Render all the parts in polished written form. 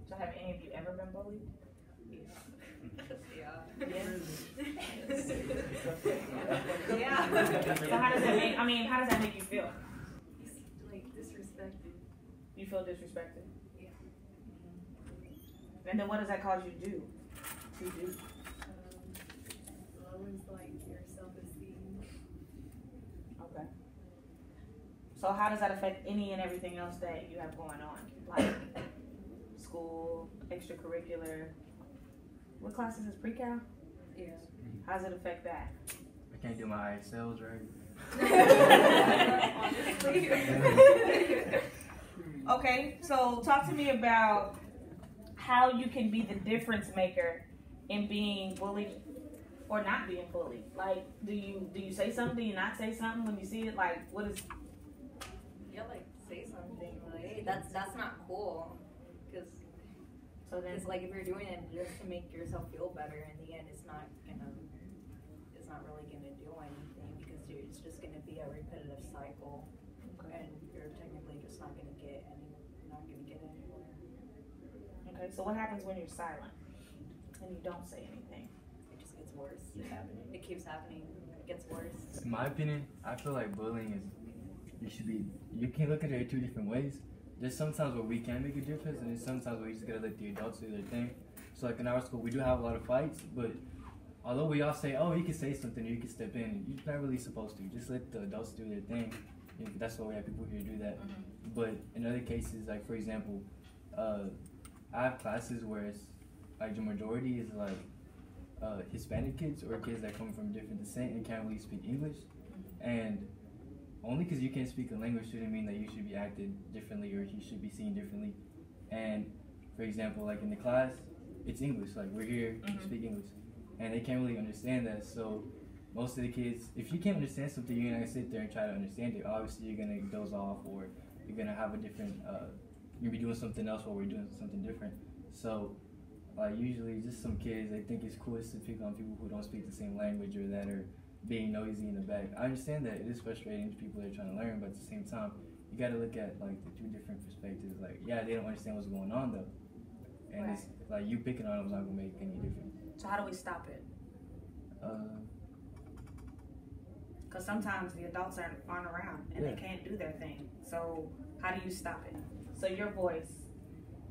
So have any of you ever been bullied? Yeah. Yeah. So how does that make, how does that make you feel? Like disrespected. You feel disrespected? Yeah. And then what does that cause you to do? Lowers like your self-esteem. Okay. So how does that affect any and everything else that you have going on? Like school, extracurricular. What classes is pre-cal? Yeah. How does it affect that? I can't do my ISLs right. Okay, so talk to me about how you can be the difference maker in being bullied or not being bullied. Like, do you say something? Do you not say something when you see it? Like, what is? Yeah, like say something. Like, hey, that's not cool. Because like if you're doing it just to make yourself feel better, in the end, it's not really gonna do anything because it's just gonna be a repetitive cycle, and you're technically just not gonna get anywhere. Okay, so what happens when you're silent and you don't say anything? It just gets worse. It keeps happening. It gets worse. In my opinion, I feel like bullying is, you can look at it 2 different ways. There's sometimes where we can make a difference, and there's sometimes where you just gotta let the adults do their thing. So like in our school, we do have a lot of fights, but although we all say, oh, you can say something or you can step in, you're not really supposed to. Just let the adults do their thing. That's why we have people here do that. Mm-hmm. But in other cases, like for example, I have classes where it's like the majority is like Hispanic kids or kids that come from different descent and can't really speak English. And only because you can't speak a language shouldn't mean that you should be acted differently or you should be seen differently. And for example, like in the class, it's English. Like we're here to speak English, and they can't really understand that. So most of the kids, if you can't understand something, you're not gonna sit there and try to understand it. Obviously, you're gonna doze off, or you're gonna have a different. You'll be doing something else while we're doing something different. So like usually, just some kids, they think it's coolest to pick on people who don't speak the same language or that are being noisy in the back. I understand that it is frustrating to people that are trying to learn, but at the same time, you got to look at like the 2 different perspectives. Like, yeah, they don't understand what's going on though, and it's like you picking on them is not gonna make any difference. So how do we stop it? Because sometimes the adults aren't around and they can't do their thing. So how do you stop it? So your voice,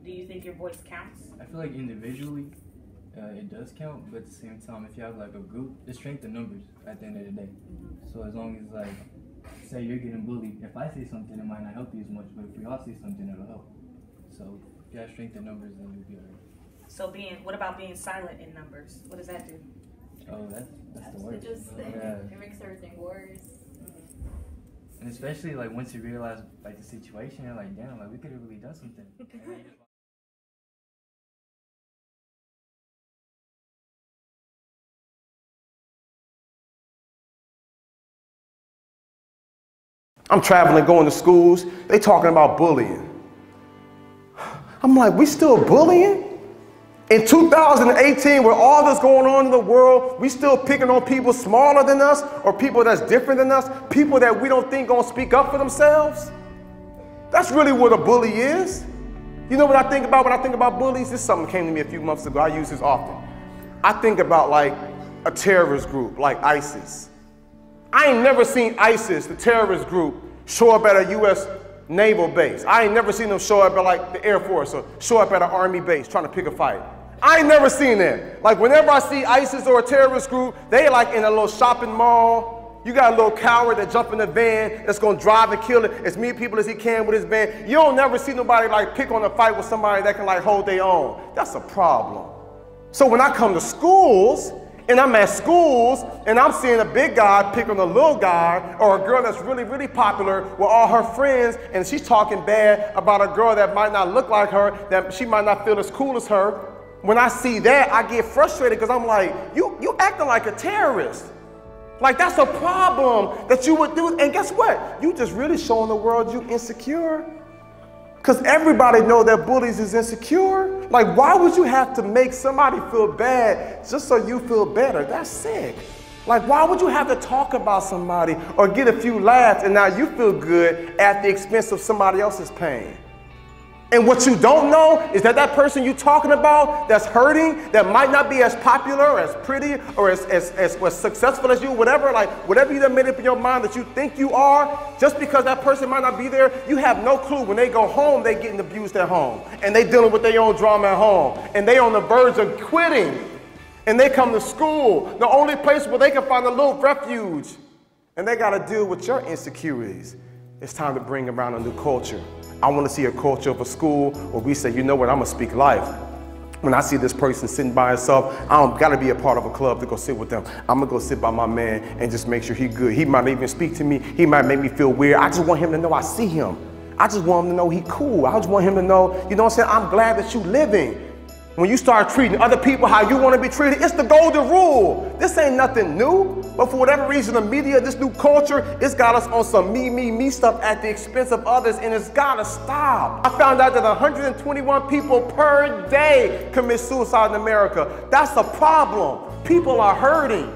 do you think your voice counts? I feel like individually, it does count, but at the same time, if you have like a group, it's strength in numbers at the end of the day. So as long as like, say you're getting bullied, if I say something, it might not help you as much, but if we all say something, it'll help. So if you have strength in numbers, then you'll be alright. So what about being silent in numbers? What does that do? Oh, that's the worst. It makes everything worse. And especially like once you realize like the situation, you're like, damn, like we could have really done something. I'm traveling, going to schools. They talking about bullying. I'm like, we still bullying? In 2018, with all that's going on in the world, we still picking on people smaller than us or people that's different than us, people that we don't think gonna speak up for themselves? That's really what a bully is. You know what I think about when I think about bullies? This is something that came to me a few months ago. I use this often. I think about like a terrorist group like ISIS. I ain't never seen ISIS, the terrorist group, show up at a U.S. naval base. I ain't never seen them show up at like the Air Force or show up at an army base trying to pick a fight. I ain't never seen that. Like whenever I see ISIS or a terrorist group, they like in a little shopping mall. You got a little coward that jump in the van that's gonna drive and kill it as many people as he can with his van. You don't never see nobody like pick on a fight with somebody that can like hold their own. That's a problem. So when I come to schools, and I'm at schools, and I'm seeing a big guy pick on a little guy, or a girl that's really, really popular with all her friends, and she's talking bad about a girl that might not look like her, that she might not feel as cool as her. When I see that, I get frustrated because I'm like, you acting like a terrorist. Like that's a problem that you would do. And guess what? You just really showing the world you insecure. Because everybody know that bullies is insecure. Like, why would you have to make somebody feel bad just so you feel better? That's sick. Like, why would you have to talk about somebody or get a few laughs and now you feel good at the expense of somebody else's pain? And what you don't know is that that person you're talking about that's hurting, that might not be as popular, or as pretty, or as successful as you, whatever you done made up in your mind that you think you are, just because that person might not be there, you have no clue. When they go home, they getting abused at home. And they dealing with their own drama at home. And they on the verge of quitting. And they come to school, the only place where they can find a little refuge. And they got to deal with your insecurities. It's time to bring around a new culture. I want to see a culture of a school where we say, you know what, I'm going to speak life. When I see this person sitting by himself, I don't got to be a part of a club to go sit with them. I'm going to go sit by my man and just make sure he's good. He might even speak to me. He might make me feel weird. I just want him to know I see him. I just want him to know he's cool. I just want him to know, you know what I'm saying, I'm glad that you're living. When you start treating other people how you want to be treated, it's the golden rule. This ain't nothing new, but for whatever reason, the media, this new culture, it's got us on some me stuff at the expense of others, and it's got to stop. I found out that 121 people per day commit suicide in America. That's a problem. People are hurting,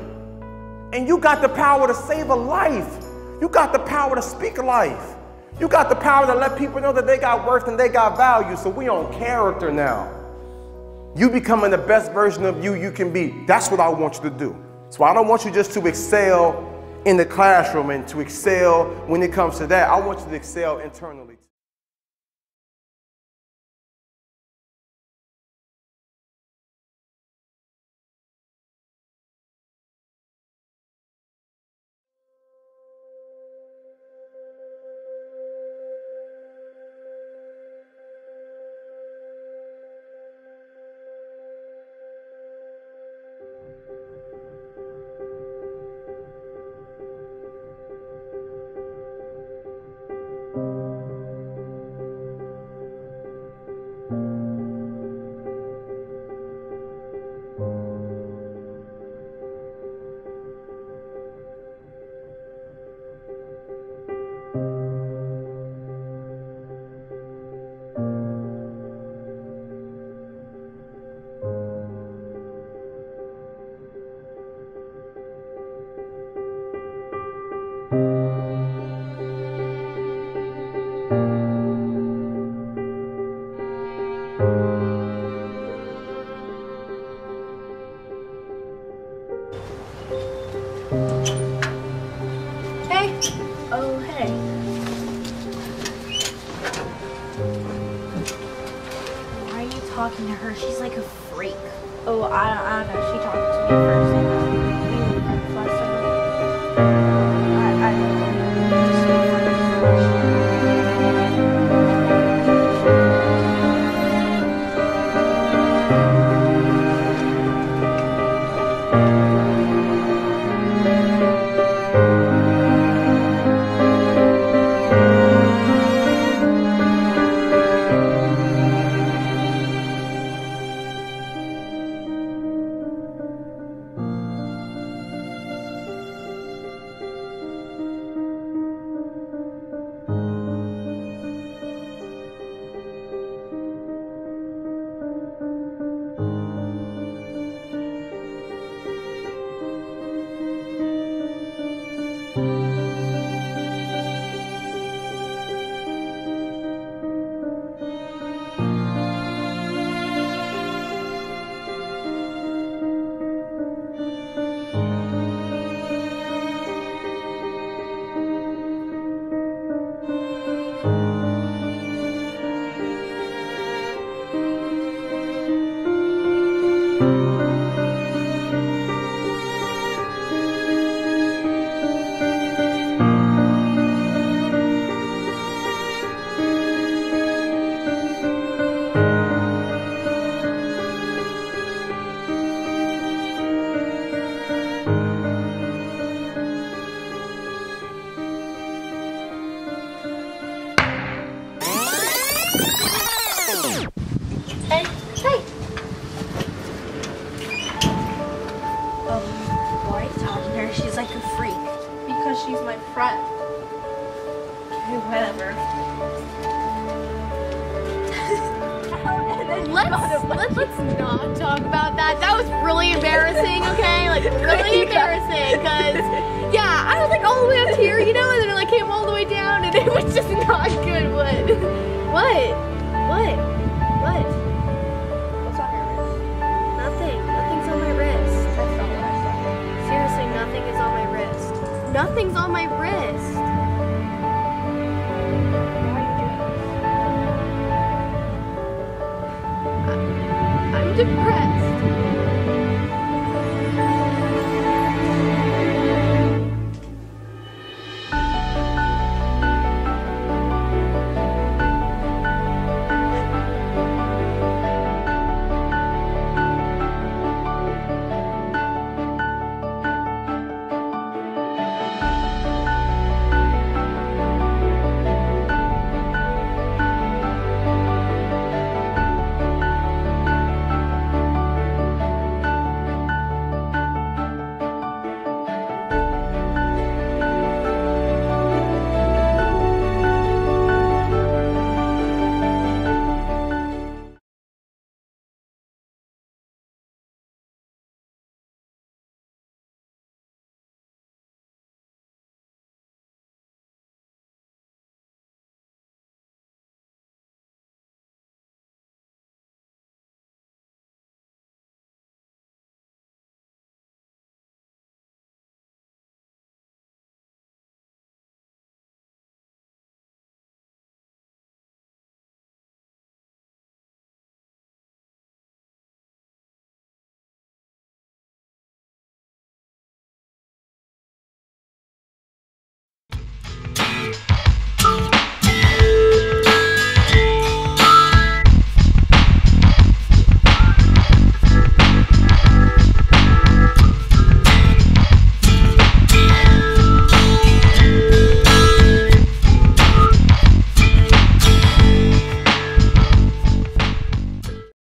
and you got the power to save a life. You got the power to speak life. You got the power to let people know that they got worth and they got value. So we on character now. You becoming the best version of you can be. That's what I want you to do. So I don't want you just to excel in the classroom and to excel when it comes to that. I want you to excel internally. Talking to her, she's like a freak. Oh, I don't know. She talked to me first and we were friends last summer. I don't know. Why are you talking to her? She's like a freak. Because she's my friend. Okay, whatever. Let's not talk about that. That was really embarrassing, okay? Like, really embarrassing, because, yeah, I was like all the way up here, you know, and then it like came all the way down, and it was just not good. What? What? What? What's on your wrist? Nothing. Nothing's on my wrist. That's not what I said. Seriously, nothing is on my wrist. Nothing's on my wrist. Why are you doing this? I'm depressed.